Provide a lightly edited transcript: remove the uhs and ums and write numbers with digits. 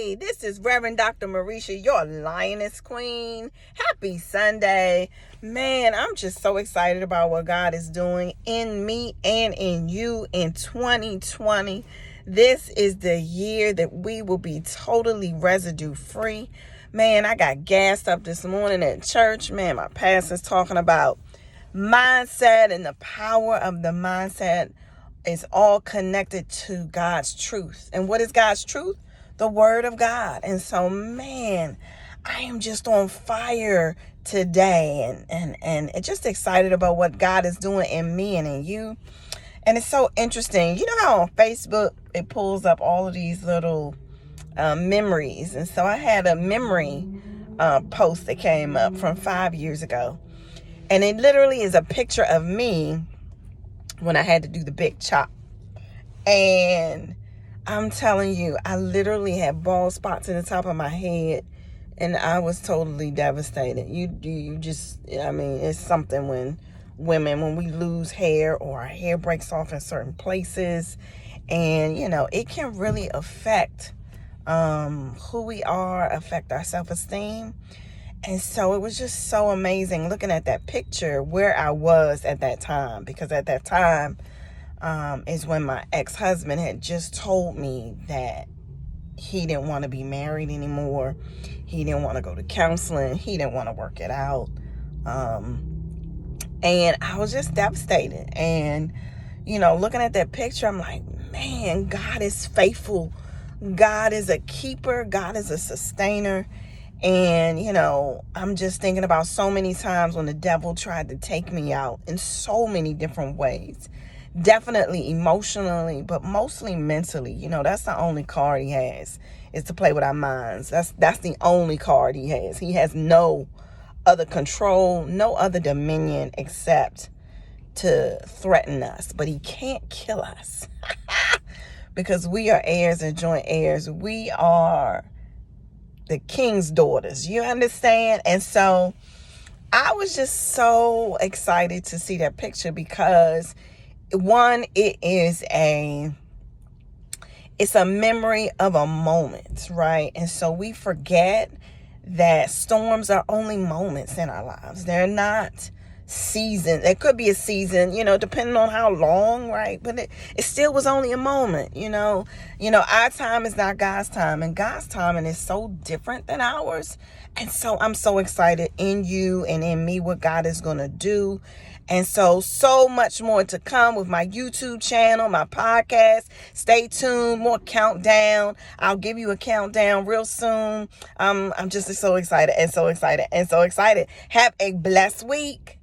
Hey, this is Reverend Dr. Marisha, your Lioness Queen. Happy Sunday. Man, I'm just so excited about what God is doing in me and in you in 2020. This is the year that we will be totally residue free. Man, I got gassed up this morning at church. Man, my pastor's talking about mindset and the power of the mindset is all connected to God's truth. And what is God's truth? The word of God. And so, man, I am just on fire today and just excited about what God is doing in me and in you. And it's so interesting. You know how on Facebook it pulls up all of these little memories. And so I had a memory post that came up from 5 years ago. And it literally is a picture of me when I had to do the big chop. And I'm telling you, I literally had bald spots in the top of my head. And I was totally devastated. You just, I mean, it's something when we lose hair or our hair breaks off in certain places. And, you know, it can really affect who we are, affect our self-esteem. And so it was just so amazing looking at that picture where I was at that time. Because at that time is when my ex-husband had just told me that he didn't want to be married anymore. He didn't want to go to counseling. He didn't want to work it out. And I was just devastated. And, you know, looking at that picture, I'm like, man, God is faithful. God is a keeper. God is a sustainer. And, you know, I'm just thinking about so many times when the devil tried to take me out in so many different ways. Definitely emotionally, but mostly mentally. You know, that's the only card he has, is to play with our minds. That's the only card he has. He has no other control, no other dominion except to threaten us. But he can't kill us because we are heirs and joint heirs. We are the king's daughters. You understand? And so I was just so excited to see that picture because one, it's a memory of a moment, right? And so we forget that storms are only moments in our lives. They're not seasons. It could be a season, you know, depending on how long, right? But it still was only a moment, you know. You know, our time is not God's time, and God's timing is so different than ours. And so I'm so excited in you and in me what God is going to do. And so much more to come with my YouTube channel, my podcast. Stay tuned, more countdown. I'll give you a countdown real soon. I'm just so excited and so excited and so excited. Have a blessed week.